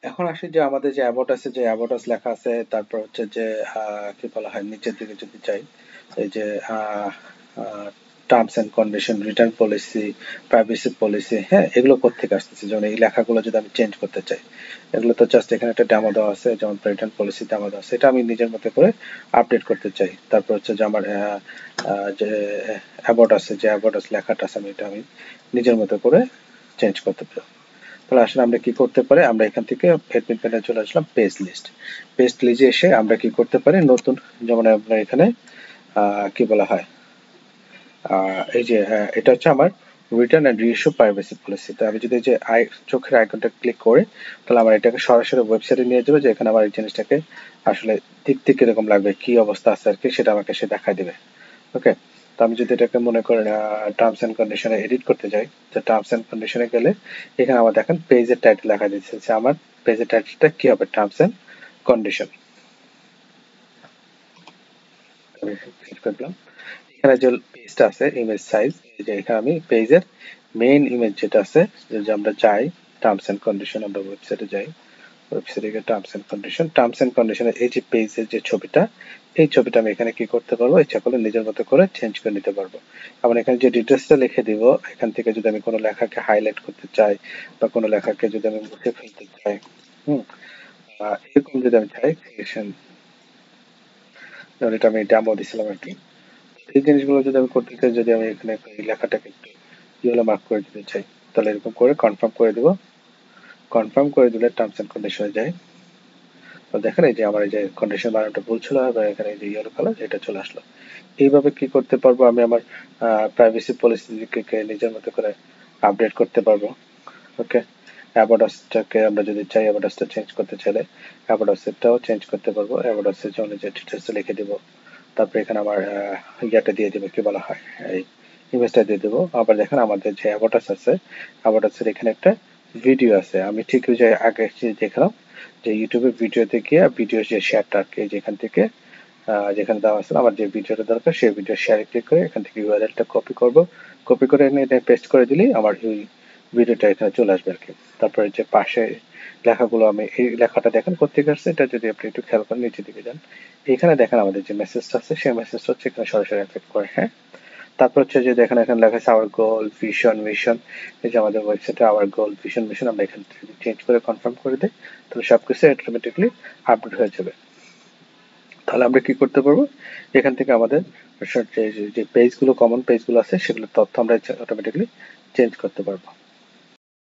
এখন আসি যে আমাদের যে অ্যাবাউট আছে, যে অ্যাবাউট আস লেখা আছে, তারপর হচ্ছে যে কি বলা হয় নিচের দিকে যদি যাই, এই যে terms and condition, return policy, privacy policy, হ্যাঁ এগুলো কোত্থেকে আসতেছে, যেমন এই লেখাগুলো যদি আমি চেঞ্জ করতে চাই, এগুলো তো জাস্ট এখানে একটা ডেমো দেওয়া আছে, যেমন রিটার্ন পলিসি ডেমো দেওয়া আছে, এটা আমি নিজের মতো করে আপডেট করতে চাই। তারপর হচ্ছে যে আমার যে অ্যাবাউট আছে, যে অ্যাবাউট আস লেখাটা আছে, আমি নিজের মতো করে চেঞ্জ করতে পারি। তাহলে আসলে আমরা কি করতে পারি, আমরা এখান থেকে অ্যাডমিন প্যানেলে চলে আসলাম, পেজ লিস্ট। পেজ লিস্টে এসে আমরা কি করতে পারি, নতুন, যেমন আপনার এখানে কি বলা হয়, এই যে এটা হচ্ছে আমার return and reissue privacy policy. তো আমি যদি এই যে চোখের আইকনটা ক্লিক করি, তাহলে আমার এটাকে সরাসরি ওয়েবসাইটে নিয়ে যাবে, যে এখানে আমার এই জিনিসটাকে আসলে দেখতে কিরকম লাগবে, কি অবস্থা আছে আর কি, সেটা আমাকে সে দেখাই দিবে। ওকে, তো আমি যদি এটাকে মনে করেন টার্মস এন্ড কন্ডিশনে এডিট করতে যাই, তো টার্মস এন্ড কন্ডিশনে গেলে এখানে আমার দেখেন পেজের টাইটেল লেখা দিচ্ছে, যে আমার পেজের টাইটেলটা কি হবে, টার্মস এন্ড কন্ডিশন। আমি ক্লিক করলাম, এখানে যে পেজটা আছে ইমেজ সাইজ, এই যে এখানে আমি পেজের মেইন ইমেজ যেটা আছে, যে আমরা চাই টার্মস এন্ড কন্ডিশন, আমরা ওয়েবসাইটে যাই, ওয়েবসাইটে গিয়ে টার্মস এন্ড কন্ডিশনের এই যে পেজের যে ছবিটা, এই ছবিটা আমি এখানে কি করতে পারবো, ইচ্ছা করলে নিজের মতো করে চেঞ্জ করে নিতে পারবো। আবার এখানে যে ডিটেলসটা লিখে দিব, এখান থেকে যদি আমি কোনো লেখাকে হাইলাইট করতে চাই, বা কোনো লেখাকে যদি আমি মুছে ফেলতে চাই, হুম, এরকম যদি আমি চাই সিলেকশন, যেমন এটা আমি ডেমো দিছিলাম আর কি, এই জিনিসগুলো যদি আমি করতে চাই, যদি আমি এখানে এই লেখাটাকে একটু ইয়েলো মার্ক করে দিতে চাই, তাহলে এরকম করে কনফার্ম করে দিব। কনফার্ম করে দিলে টার্মস এন্ড কন্ডিশনে যায়, তো দেখেন এই যে আমার এই যে কন্ডিশন বানানটা ভুল ছিল, এবং এখানে এই যে ইয়েলো কালার এটা চলে আসলো। এইভাবে কি করতে পারবো, আমি আমার প্রাইভেসি পলিসিকে নিজের মতো করে আপডেট করতে পারবো। ওকে, অ্যাবাউটাসটাকে আমরা যদি চাই, অ্যাবাউটাসটা চেঞ্জ করতে চাইলে অ্যাবাউটাসটাও চেঞ্জ করতে পারবো, অ্যাবাউটাসের জন্য যে ডিটেলস লিখে দিব, তারপরে এখানে আমার ইয়াটা দিয়ে দেবো, কি বলা হয়, এই ইমেজটা দিয়ে দেবো। আবার দেখেন আমাদের যে অ্যাবাউটাস আছে, অ্যাবাউটাসের এখানে একটা ভিডিও আছে, আমি ঠিক ওই যে আগে দেখলাম যে ইউটিউবে ভিডিওতে গিয়ে ভিডিও যে শেয়ারটা আর কি, যেখান থেকে যেখানে দেওয়া আছে আমার যে ভিডিওটা দরকার, সেই ভিডিও শেয়ারে ক্লিক করে এখান থেকে ইউআরএলটা কপি করব, কপি করে এনে এটা পেস্ট করে দিলেই আমার ওই ভিডিওটা এখানে চলে আসবে আর কি। তারপরে যে পাশে লেখাগুলো, আমি এই লেখাটা দেখেন কোথেকে আসছে, এটা যদি আপনি একটু খেয়াল করেন, নিচের দিকে যান, এখানে দেখেন আমাদের যে মেসেজটা আছে, সেই মেসেজটা হচ্ছে এখানে সরাসরি এফেক্ট করে। হ্যাঁ, তারপর হচ্ছে যে দেখেন এখানে লেখা আছে আওয়ার গোল ভিশন মিশন, এই যে আমাদের ওয়েবসাইটে আওয়ার গোল ভিশন মিশন, আমরা এখান থেকে চেঞ্জ করে কনফার্ম করে দিই, তাহলে সবকিছু অটোমেটিকলি আপডেট হয়ে যাবে। তাহলে আমরা কি করতে পারবো, এখান থেকে আমাদের যে পেজগুলো, কমন পেজগুলো আছে, সেগুলোর তথ্য আমরা অটোমেটিকলি চেঞ্জ করতে পারবো।